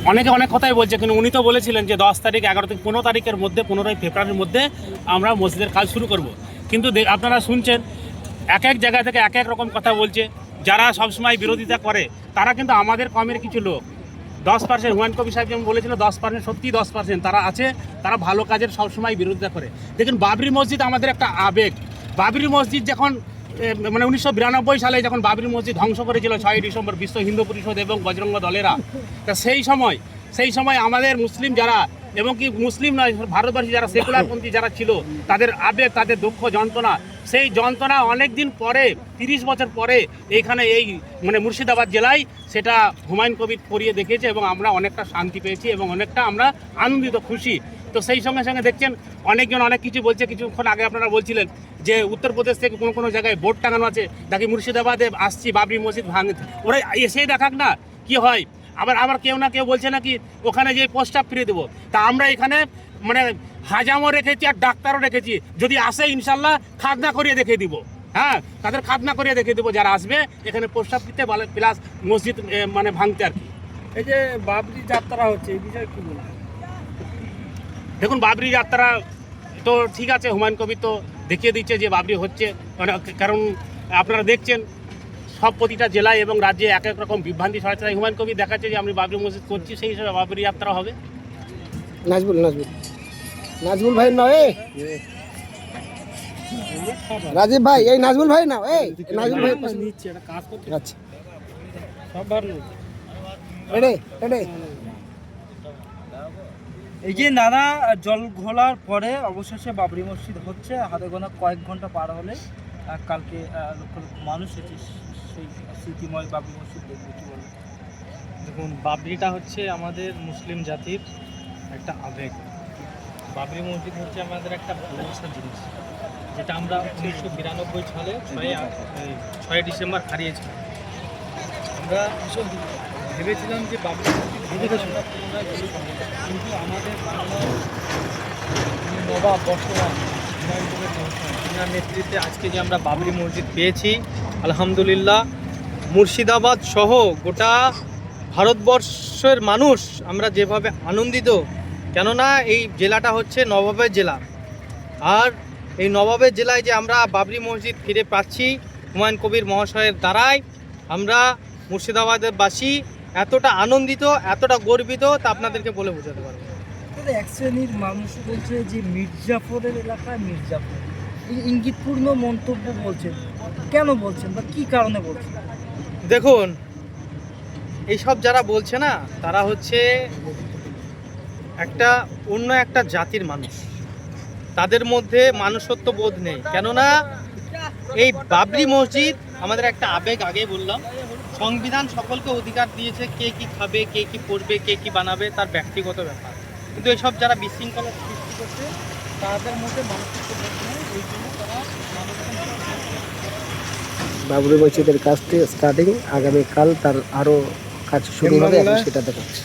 অনেকে অনেক কথাই বলছে, কিন্তু উনি তো বলেছিলেন যে 10 তারিখ 11 থেকে 15 তারিখের মধ্যে 15ই ফেব্রুয়ারির মধ্যে আমরা মসজিদের কাজ শুরু করব। কিন্তু আপনারা শুনছেন এক এক জায়গা থেকে এক এক রকম কথা বলছে। যারা সবসময় বিরোধিতা করে তারা কিন্তু আমাদের কমের কিছু লোক 10%, হুমায়ুন কবির সাহেব যেমন বলেছিল 10%, সত্যি 10% তারা আছে, তারা ভালো কাজের সবসময় বিরোধিতা করে। দেখুন, বাবরি মসজিদ আমাদের একটা আবেগ। বাবরি মসজিদ যখন মানে 1992 সালে যখন বাবরি মসজিদ ধ্বংস করেছিল 6ই ডিসেম্বর বিশ্ব হিন্দু পরিষদ এবং বজরঙ্গ দলেরা, তা সেই সময় আমাদের মুসলিম যারা, এবং কি মুসলিম নয় ভারতবর্ষী যারা সেকুলারপন্থী যারা ছিল, তাদের আবেগ, তাদের দুঃখ যন্ত্রণা, সেই যন্ত্রণা অনেক দিন পরে 30 বছর পরে এইখানে এই মানে মুর্শিদাবাদ জেলায় সেটা হুমায়ুন কবির করিয়ে দেখিয়েছে এবং আমরা অনেকটা শান্তি পেয়েছি এবং অনেকটা আমরা আনন্দিত, খুশি। তো সেই সঙ্গে সঙ্গে দেখছেন অনেকজন অনেক কিছু বলছে। কিছুক্ষণ আগে আপনারা বলছিলেন যে উত্তরপ্রদেশ থেকে কোনো জায়গায় বোর্ড টাঙানো আছে, নাকি মুর্শিদাবাদে আসছি বাবরি মসজিদ ভাঙতে, ওরা এসেই দেখাক না কি হয়। আবার কেউ না কেউ বলছে নাকি ওখানে যে পোস্টার ফিরে দেবো। তা আমরা এখানে মানে হাজামও রেখেছি আর ডাক্তারও রেখেছি, যদি আসে ইনশাল্লাহ খাজনা করিয়ে দেখে দিব। হ্যাঁ, তাদের খাজনা করিয়ে দেখে দেবো যারা আসবে এখানে প্রস্তাব দিতে, প্লাস মসজিদ মানে ভাঙতে আর কি। এই যে বাবরি যাত্রা হচ্ছে, এই বিষয়ে কি বলবেন? দেখুন, বাবরি যাত্রা তো ঠিক আছে, হুমায়ুন কবির তো দেখিয়ে দিচ্ছে যে বাবরি হচ্ছে, কারণ আপনারা দেখছেন সব প্রতিটা জেলায় এবং রাজ্যে এক এক রকম বিভ্রান্তি ছড়াচ্ছে। হুমায়ুন কবির দেখাচ্ছে যে আমি বাবরি মসজিদ করছি, সেই হিসাবে বাবরি যাত্রা হবে। নাজমুল ভাই নয়, রাজীব ভাই, এই নাজমুল ভাই না, এই নাজমুল ভাই নিচ্ছে একটা কাজ করতে। আচ্ছা, সব ভালো। এডে এই যে নানা জল ঘোলার পরে অবশেষে বাবরি মসজিদ হচ্ছে, হাতে গোনা কয়েক ঘন্টা পার হলে কালকে লক্ষ লক্ষ মানুষ এসে সেই স্মৃতিময় বাবরি মসজিদ দেখবে। কি বলবেন? দেখুন, বাবরিটা হচ্ছে আমাদের মুসলিম জাতির একটা আবেগ। বাবরি মসজিদ হচ্ছে আমাদের একটা ভালোবাসার জিনিস, যেটা আমরা 1992 সালে 6ই ডিসেম্বর হারিয়েছি। আমরা ভেবেছিলাম যে বাবরি মসজিদ আমরা পুনরায় গড়ে তুলব, কিন্তু আমাদের বাংলার নবাব বর্তমান ওনার নেতৃত্বে আজকে যে আমরা বাবরি মসজিদ পেয়েছি, আলহামদুলিল্লাহ, মুর্শিদাবাদ সহ গোটা ভারতবর্ষের মানুষ আমরা যেভাবে আনন্দিত, কেননা এই জেলাটা হচ্ছে নবাবের জেলা। আর এই নবাবের জেলায় যে আমরা বাবরি মসজিদ ফিরে পাচ্ছি হুমায়ুন কবির মহাশয়ের দ্বারাই, আমরা মুর্শিদাবাদের বাসী এতটা আনন্দিত, এতটা গর্বিত, তা আপনাদেরকে বলে বোঝাতে পারবো। এক শ্রেণীর মানুষ বলছে যে মির্জাফরের এলাকায় মির্জাফর, এই ইঙ্গিতপূর্ণ মন্তব্য বলছেন, কেন বলছেন বা কী কারণে বলছেন? দেখুন, এইসব যারা বলছে না, তারা হচ্ছে অন্য একটা জাতির মানুষ, তাদের মধ্যে মানুষত্ব বোধ নেই। কেননা এই বাবরি মসজিদ আমাদের একটা আবেগ, আগে বললাম। সংবিধান সকলকে অধিকার দিয়েছে, কে কি খাবে, কে কি পড়বে, কে কি বানাবে, তার ব্যক্তিগত ব্যাপার। কিন্তু এসব যারা বিশৃঙ্খলা সৃষ্টি করছে, তাদের মধ্যে মানুষত্ব বোধ নেই, এই জন্য তারা বাবরি মসজিদের কাজটি স্টার্টিং, আগামীকাল তার আরো কাজ শুরু হবে, সেটা দেখাচ্ছি।